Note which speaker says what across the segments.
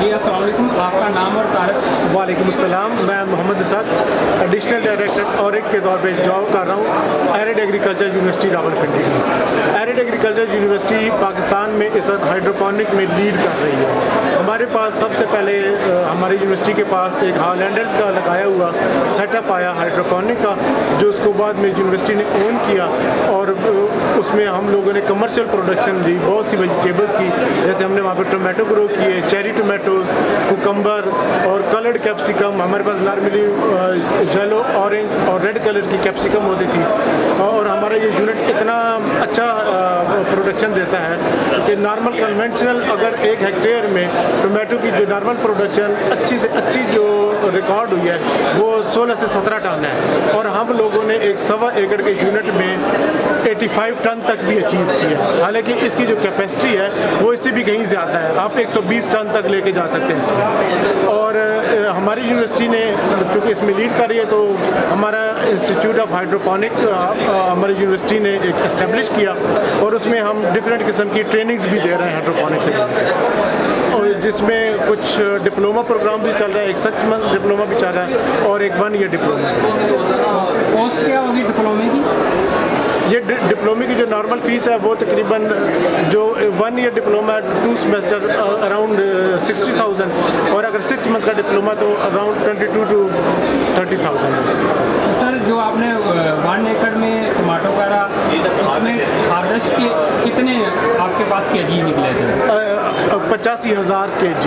Speaker 1: जी अस्सलाम वालेकुम, आपका नाम और तारीफ।
Speaker 2: वालेकुम अस्सलाम, मैं मोहम्मद इसाक एडिशनल डायरेक्टर ऑरिक के तौर पे जॉब कर रहा हूँ एरिड एग्रीकल्चर यूनिवर्सिटी रावलपिंडी में। एरिड एग्रीकल्चर यूनिवर्सिटी पाकिस्तान में इस वक्त हाइड्रोपोनिक में लीड कर रही है। हमारे पास सबसे पहले हमारी यूनिवर्सिटी के पास एक हॉलैंडर्स का लगाया हुआ सेटअप आया हाइड्रोपोनिक का, जो उसको बाद में यूनिवर्सिटी ने ओन किया और उसमें हम लोगों ने कमर्शियल प्रोडक्शन दी बहुत सी वेजिटेबल्स की। जैसे हमने वहाँ पर टोमेटो ग्रो किए, चेरी टोमेटोज़, कुकम्बर और कलर्ड कैप्सिकम। हमारे पास नॉर्मली येलो, ऑरेंज और रेड कलर की कैप्सिकम होती थी और हमारा ये यूनिट इतना अच्छा प्रोडक्शन देता है कि नॉर्मल कन्वेंशनल अगर 1 हेक्टेयर में टोमेटो की जो नॉर्मल प्रोडक्शन अच्छी से अच्छी जो रिकॉर्ड हुई है वो 16 से 17 टन है और हम लोगों ने एक 1.25 एकड़ के यूनिट में 85 टन तक भी अचीव किया। हालांकि इसकी जो कैपेसिटी है वो इससे भी कहीं ज़्यादा है, आप 120 टन तक लेके जा सकते हैं इसमें। और हमारी यूनिवर्सिटी ने चूँकि इसमें लीड कर रही है तो हमारा इंस्टीट्यूट ऑफ हाइड्रोपोनिक हमारी यूनिवर्सिटी ने एक एस्टेब्लिश किया और उसमें हम डिफरेंट किस्म की ट्रेनिंग्स भी दे रहे हैं हाइड्रोपोनिक्स से, और जिसमें कुछ डिप्लोमा प्रोग्राम भी चल रहा है, एक 6 मंथ डिप्लोमा भी चल रहा है और एक 1 ईयर डिप्लोमा।
Speaker 1: कॉस्ट क्या होगी डिप्लोमे की?
Speaker 2: ये डिप्लोमे की जो नॉर्मल फ़ीस है वो तकरीबन जो 1 ईयर डिप्लोमा 2 सेमेस्टर अराउंड 60,000 और अगर 6 मंथ का डिप्लोमा तो अराउंड 22 to 30,000 है।
Speaker 1: तो सर जो आपने 1 एकड़ में टमाटो करा, इसमें हार्वेस्ट के कितने आपके पास केजी निकले थे?
Speaker 2: 85,000 kg,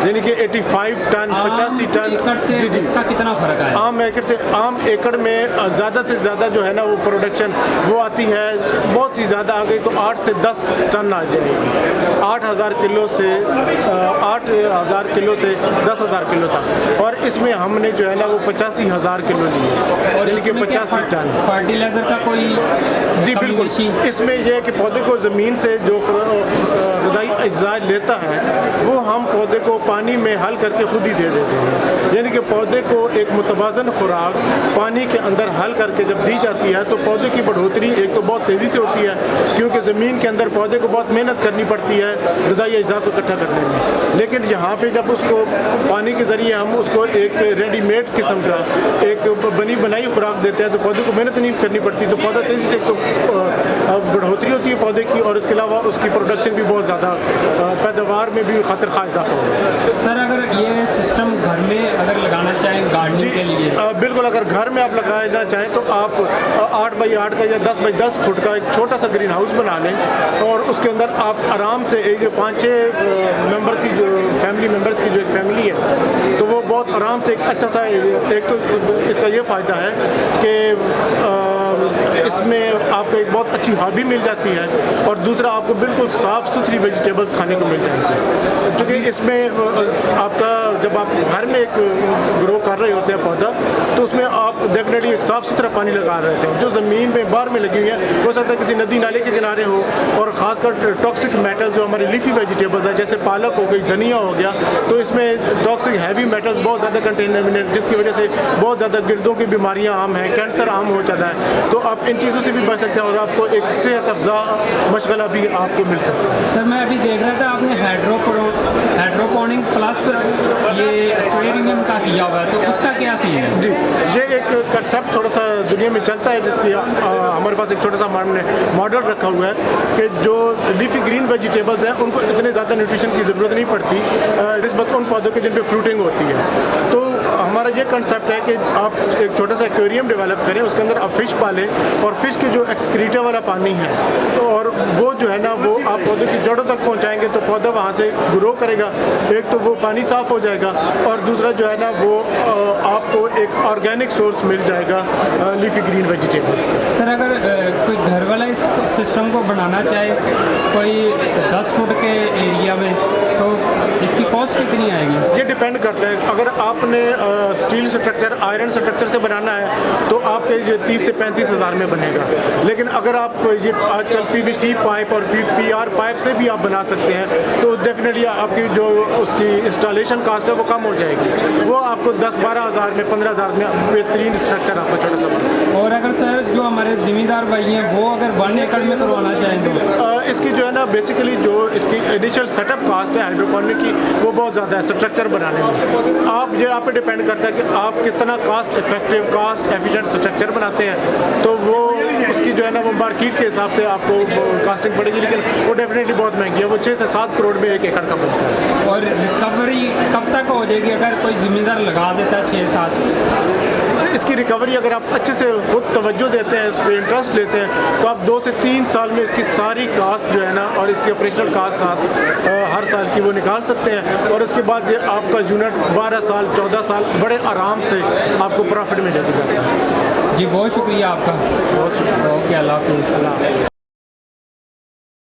Speaker 2: यानी कि 85 टन 85 टन
Speaker 1: एकड़ से
Speaker 2: जी जी।
Speaker 1: इसका कितना फ़र्क आया?
Speaker 2: आम एकड़ से आम एकड़ में ज़्यादा से ज़्यादा जो है ना वो प्रोडक्शन वो आती है, बहुत ही ज़्यादा आ गई तो 8 से 10 टन आ जाएगी। 8,000 किलो से 8,000 किलो से 10,000 किलो तक, और इसमें हमने जो है ना वो 85,000 किलो लिए
Speaker 1: और
Speaker 2: यानी कि
Speaker 1: इसमें
Speaker 2: 85 टन।
Speaker 1: फर्टिलाइज़र का कोई
Speaker 2: जी बिल्कुल, इसमें यह है कि पौधे को ज़मीन से जो ग़िज़ाई अज्जा लेता है वो हम पौधे को पानी में हल करके खुद ही दे देते हैं। यानी कि पौधे को एक मुतवाज़न खुराक पानी के अंदर हल करके जब दी जाती है तो पौधे की बढ़ोतरी एक तो बहुत तेज़ी से होती है, क्योंकि ज़मीन के अंदर पौधे को बहुत मेहनत करनी पड़ती है ग़िज़ाई अज्जा को इकट्ठा करने में। लेकिन यहाँ पे जब उसको पानी के ज़रिए हम उसको एक रेडीमेड किस्म का एक बनी बनाई खुराक देते हैं तो पौधे को मेहनत नहीं करनी पड़ती, तो पौधा तेज़ी से तो बढ़ोतरी होती है पौधे की और उसके अलावा उसकी प्रोडक्शन भी बहुत ज़्यादा, पैदावार में भी खातिर खा इजाफा होगा।
Speaker 1: सर अगर ये सिस्टम घर में अगर लगाना चाहें गार्डनिंग के लिए?
Speaker 2: बिल्कुल, अगर घर में आप लगाना चाहें तो आप 8 बाई 8 का या 10 बाई 10 फुट का एक छोटा सा ग्रीन हाउस बना लें और उसके अंदर आप आराम से एक 5-6 मेंबर्स की जो फैमिली मेंबर्स की जो एक फैमिली है तो वो बहुत आराम से एक अच्छा सा, एक तो इसका ये फ़ायदा है कि इसमें आपको एक बहुत अच्छी हॉबी मिल जाती है और दूसरा आपको बिल्कुल साफ़ सुथरी वेजिटेबल्स खाने को मिल जाएंगी, क्योंकि इसमें आपका जब आप घर में एक ग्रो कर रहे होते हैं पौधा तो उसमें आप डेफिनेटली एक साफ़ सुथरा पानी लगा रहे थे। जो ज़मीन में बाहर में लगी हुई है हो सकता है किसी नदी नाले के किनारे हो, और ख़ासकर टॉक्सिक मेटल जो हमारी लीफी वेजिटेबल्स है जैसे पालक हो गई, धनिया हो गया, तो इसमें टॉक्सिक हैवी मेटल्स बहुत ज़्यादा कंटेमिनेट, जिसकी वजह से बहुत ज़्यादा गिरदों की बीमारियाँ आम हैं, कैंसर आम हो जाता है, तो आप इन चीज़ों से भी बच सकते हैं और आपको एक सेहत अफ़ज़ा मशगला भी आपको मिल सकता है।
Speaker 1: सर मैं अभी देख रहा था आपने हाइड्रोपोनिक प्लस ये एक्वेरियम का किया हुआ है, तो उसका क्या सीन है? जी,
Speaker 2: ये एक कंसेप्ट थोड़ा सा दुनिया में चलता है जिसकी हमारे पास एक छोटा सा हमने मॉडल रखा हुआ है कि जो लीफी ग्रीन वेजिटेबल्स हैं उनको इतने ज़्यादा न्यूट्रिशन की ज़रूरत नहीं पड़ती निस्बत उन पौधों के जिन पे फ्रूटिंग होती है। तो हमारा ये कंसेप्ट है कि आप एक छोटा सा एक्वेरियम डेवलप करें, उसके अंदर आप फ़िश पालें और फ़िश के जो एक्सक्रीटा वाला पानी है तो और वो जो है ना वो आप पौधे की जड़ों तक पहुँचाएँगे तो पौधा वहाँ से ग्रो करेगा। एक तो वो पानी साफ़ हो जाएगा और दूसरा जो है ना वो आपको एक ऑर्गेनिक सोर्स मिल जाएगा लीफी ग्रीन वेजिटेबल्स।
Speaker 1: सर अगर कोई घर वाला इस सिस्टम को बनाना चाहे कोई 10 फुट के एरिया में तो इसकी कॉस्ट कितनी आएगी?
Speaker 2: ये डिपेंड करता है, अगर आपने स्टील स्ट्रक्चर आयरन स्ट्रक्चर से बनाना है तो आपके ये 30 से 35 हज़ार में बनेगा। लेकिन अगर आप ये आजकल PVC पाइप और PR पाइप से भी आप बना सकते हैं तो डेफिनेटली आपकी जो उसकी इंस्टॉलेशन कास्ट है वो कम हो जाएगी, वो आपको 10-12 हज़ार में 15 हज़ार में बेहतरीन स्ट्रक्चर आपको छोटा सा बन सकता है।
Speaker 1: और अगर सर जो हमारे ज़मींदार भाई हैं वो अगर 1 एकड़ में करवाना चाहें तो
Speaker 2: इसकी जो है ना बेसिकली जो इसकी इनिशियल सेटअप कास्ट है हाइड्रोपोनिक की वो बहुत ज़्यादा है स्ट्रक्चर बनाने में। आप पे डिपेंड करता है कि आप कितना cost effective, cost efficient structure बनाते हैं, तो वो उसकी जो है ना वो मार्केट के हिसाब से आपको कास्टिंग पड़ेगी, लेकिन वो डेफिनेटली बहुत महंगी है। वो 6 से 7 करोड़ में 1 एकड़ का बनता है।
Speaker 1: और रिकवरी कब तक हो जाएगी अगर कोई ज़िम्मेदार लगा देता है 6-7?
Speaker 2: इसकी रिकवरी अगर आप अच्छे से खुद तवज्जो देते हैं, इस पर इंटरेस्ट लेते हैं, तो आप 2 से 3 साल में इसकी सारी कास्ट जो है ना और इसकी ऑपरेशनल कास्ट साथ हर साल की वो निकाल सकते हैं, और उसके बाद ये आपका यूनिट 12 साल 14 साल बड़े आराम से आपको प्रॉफिट में लेके जाता है।
Speaker 1: जी बहुत शुक्रिया आपका।
Speaker 2: बहुत शुक्रिया।
Speaker 1: ओके, अल्लाह हाफिज़।